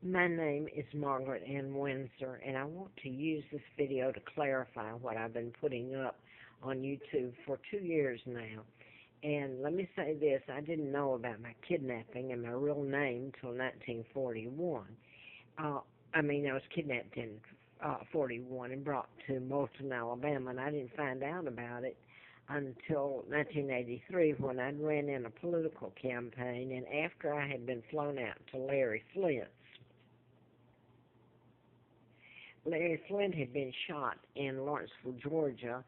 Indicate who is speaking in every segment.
Speaker 1: My name is Margaret Ann Windsor, and I want to use this video to clarify what I've been putting up on YouTube for 2 years now. And let me say this, I didn't know about my kidnapping and my real name till 1941. I was kidnapped in 41 and brought to Moulton, Alabama, and I didn't find out about it until 1983 when I ran in a political campaign, and after I had been flown out to Larry Flint's. Larry Flint had been shot in Lawrenceville, Georgia,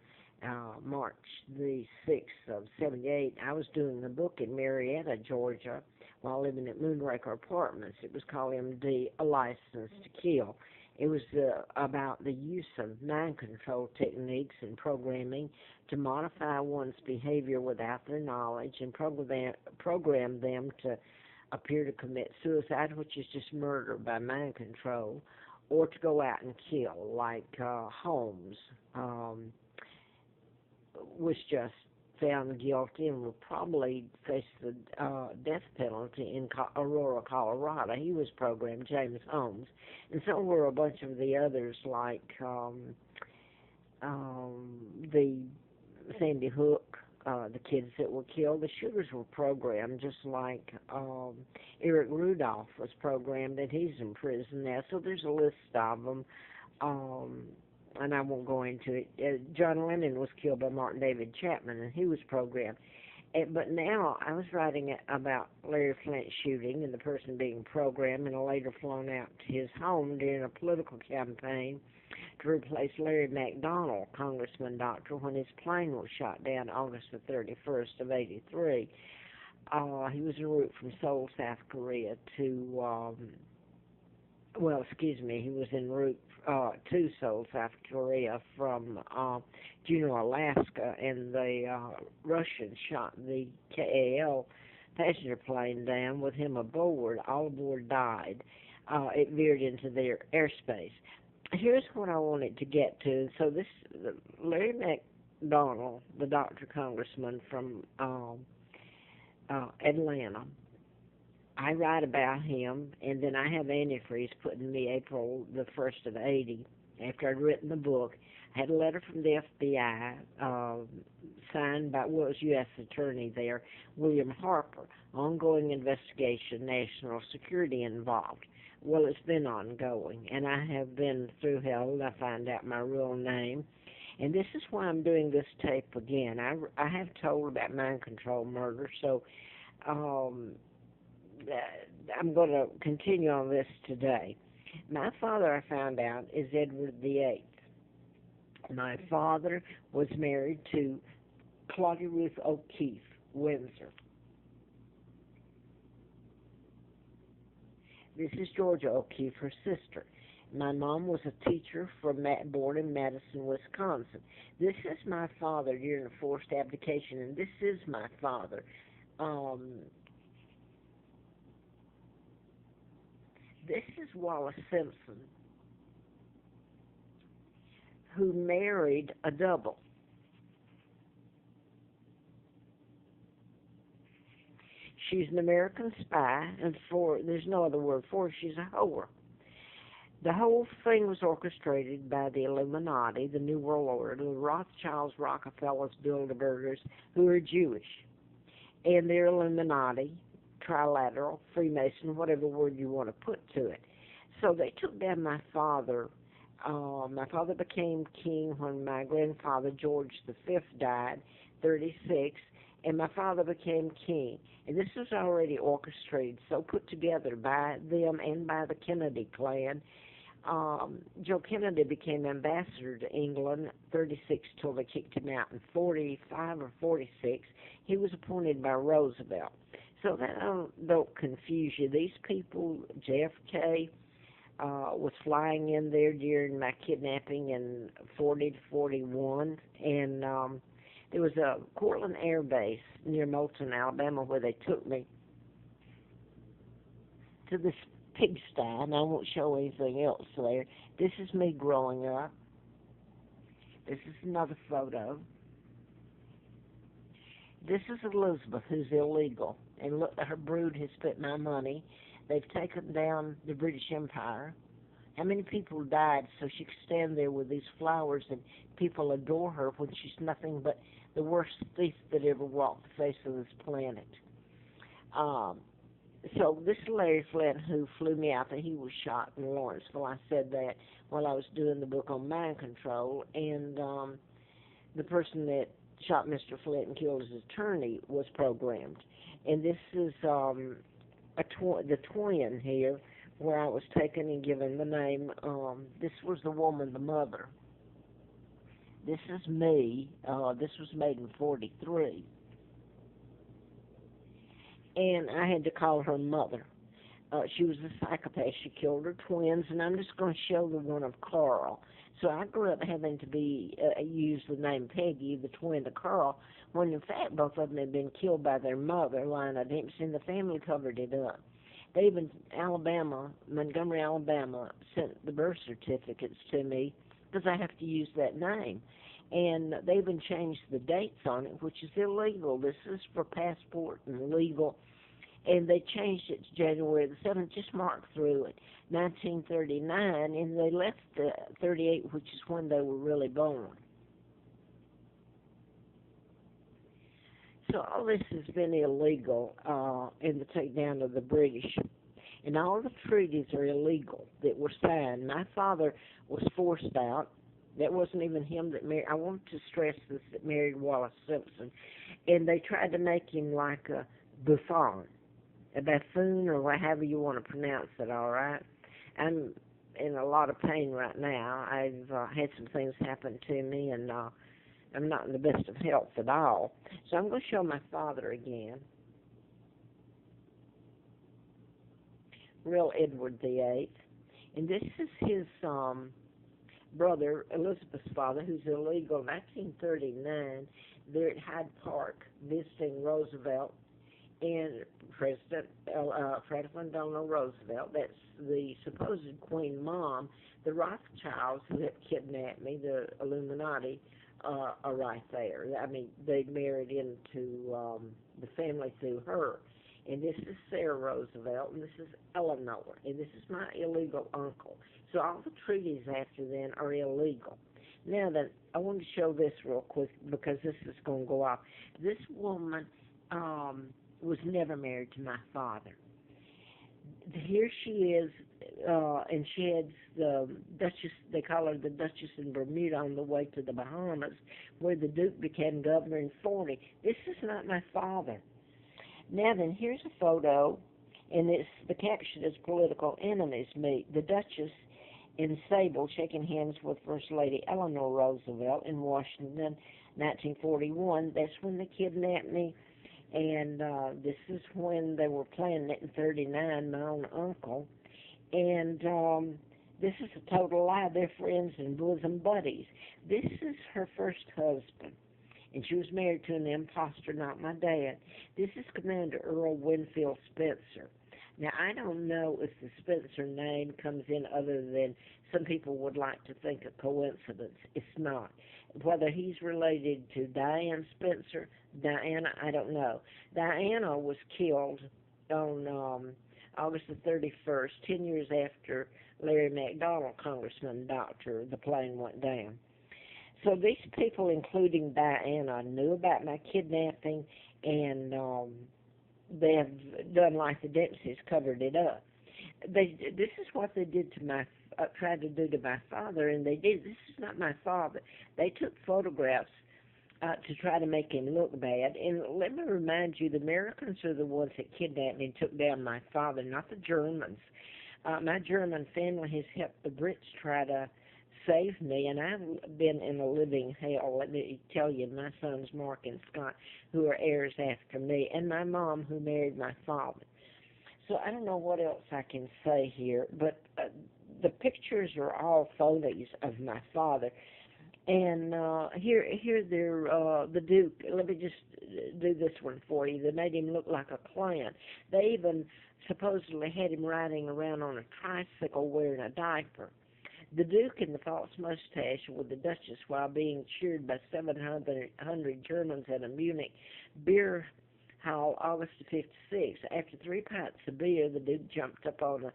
Speaker 1: March the 6th of 78. I was doing a book in Marietta, Georgia, while living at Moonraker Apartments. It was called MD, A License to Kill. It was about the use of mind control techniques and programming to modify one's behavior without their knowledge and program them to appear to commit suicide, which is just murder by mind control, or to go out and kill, like Holmes was just found guilty and will probably face the death penalty in Aurora, Colorado. He was programmed, James Holmes. And so were a bunch of the others, like the Sandy Hook, the kids that were killed. The shooters were programmed, just like Eric Rudolph was programmed, and he's in prison now. So there's a list of them. And I won't go into it. John Lennon was killed by Martin David Chapman, and he was programmed. But now I was writing about Larry Flint's shooting and the person being programmed and later flown out to his home during a political campaign to replace Larry McDonald, Congressman Doctor, when his plane was shot down August the 31st of 83. He was en route from Seoul, South Korea to, he was en route to Seoul, South Korea from Juneau, Alaska, and the Russians shot the KAL passenger plane down with him aboard. All aboard died. It veered into their airspace. Here's what I wanted to get to. So this Larry McDonald, the doctor congressman from Atlanta, I write about him, and then I have antifreeze put in me April the 1st of 80. After I'd written the book, I had a letter from the FBI signed by, well, it was U.S. Attorney there, William Harper, ongoing investigation, national security involved. Well, it's been ongoing, and I have been through hell to find out my real name. And this is why I'm doing this tape again. I have told about mind control murder, so I'm going to continue on this today. My father, I found out, is Edward VIII. My father was married to Claudia Ruth O'Keefe Windsor. This is Georgia O'Keefe, her sister. My mom was a teacher born in Madison, Wisconsin. This is my father during the forced abdication, and this is my father. This is WALLIS Simpson, who married a double. She's an American spy, and there's no other word for her, she's a whore. The whole thing was orchestrated by the Illuminati, the New World Order, the Rothschilds, Rockefellers, Bilderbergers, who are Jewish, and they're Illuminati, trilateral, Freemason, whatever word you want to put to it. So they took down my father. My father became king when my grandfather, George V, died, 36, and my father became king. And this was already orchestrated, so put together by them and by the Kennedy clan. Joe Kennedy became ambassador to England, 36 till they kicked him out in 45 or 46. He was appointed by Roosevelt. So that don't confuse you. These people, JFK was flying in there during my kidnapping in 40 to 41, and there was a Cortland Air Base near Moulton, Alabama, where they took me to this pigsty, and I won't show anything else there. This is me growing up. This is another photo. This is Elizabeth, who's illegal. And look, her brood has spent my money. They've taken down the British Empire. How many people died so she could stand there with these flowers and people adore her when she's nothing but the worst thief that ever walked the face of this planet? Um, so this Larry Flint who flew me out there, he was shot in Lawrenceville. I said that while I was doing the book on mind control, and the person that shot Mr. Flint and killed his attorney was programmed. And this is the twin here, where I was taken and given the name. This was the woman, the mother. This is me. This was made in '43. And I had to call her mother. She was a psychopath. She killed her twins, and I'm just going to show the one of Carl. So I grew up having to be use the name Peggy, the twin to Carl, when in fact both of them had been killed by their mother, Lina Dempsey, and the family covered it up. They even, Montgomery, Alabama, sent the birth certificates to me because I have to use that name. And they even changed the dates on it, which is illegal. This is for passport and legal. And they changed it to January the 7th, just marked through it, 1939, and they left 38, which is when they were really born. So all this has been illegal in the takedown of the British. And all the treaties are illegal that were signed. My father was forced out. That wasn't even him that married. I want to stress this, that married Wallace Simpson. And they tried to make him like a buffoon, or however you want to pronounce it, all right? I'm in a lot of pain right now. I've had some things happen to me, and I'm not in the best of health at all. So I'm going to show my father again. Real Edward VIII. And this is his brother, Elizabeth's father, who's illegal. 1939, they're at Hyde Park visiting Roosevelt and President Franklin Delano Roosevelt. That's the supposed Queen Mom. The Rothschilds who had kidnapped me, the Illuminati, are right there. I mean, they married into the family through her. And this is Sarah Roosevelt, and this is Eleanor, and this is my illegal uncle. So all the treaties after then are illegal. Now then, I want to show this real quick because this is going to go off. This woman was never married to my father. Here she is, and she had the Duchess, they call her the Duchess in Bermuda, on the way to the Bahamas, where the Duke became governor in '40. This is not my father. Now then, here's a photo, and the caption is "Political Enemies Meet." The Duchess in sable shaking hands with First Lady Eleanor Roosevelt in Washington, 1941. That's when they kidnapped me, and this is when they were planning it in '39, my own uncle. And this is a total lie. They're friends and bosom buddies. This is her first husband, and she was married to an imposter, not my dad. This is Commander Earl Winfield Spencer. Now, I don't know if the Spencer name comes in other than some people would like to think a coincidence. It's not. Whether he's related to Diana Spencer, Diana, I don't know. Diana was killed on August the 31st, 10 years after Larry McDonald, Congressman, doctor, the plane went down. So these people, including Diana, knew about my kidnapping, and they have done like the Dempseys, covered it up. This is what they did to tried to do to my father, and they did. This is not my father. They took photographs to try to make him look bad. And let me remind you, the Americans are the ones that kidnapped me and took down my father, not the Germans. My German family has helped the Brits try to save me, and I've been in a living hell. Let me tell you, my sons Mark and Scott, who are heirs after me, and my mom, who married my father. So I don't know what else I can say here, but the pictures are all photos of my father. And here they're the Duke. Let me just do this one for you. They made him look like a clown. They even supposedly had him riding around on a tricycle wearing a diaper. The Duke and the false mustache with the Duchess, while being cheered by 700 Germans at a Munich beer Hall, August of '56. After 3 pints of beer, the Duke jumped up on a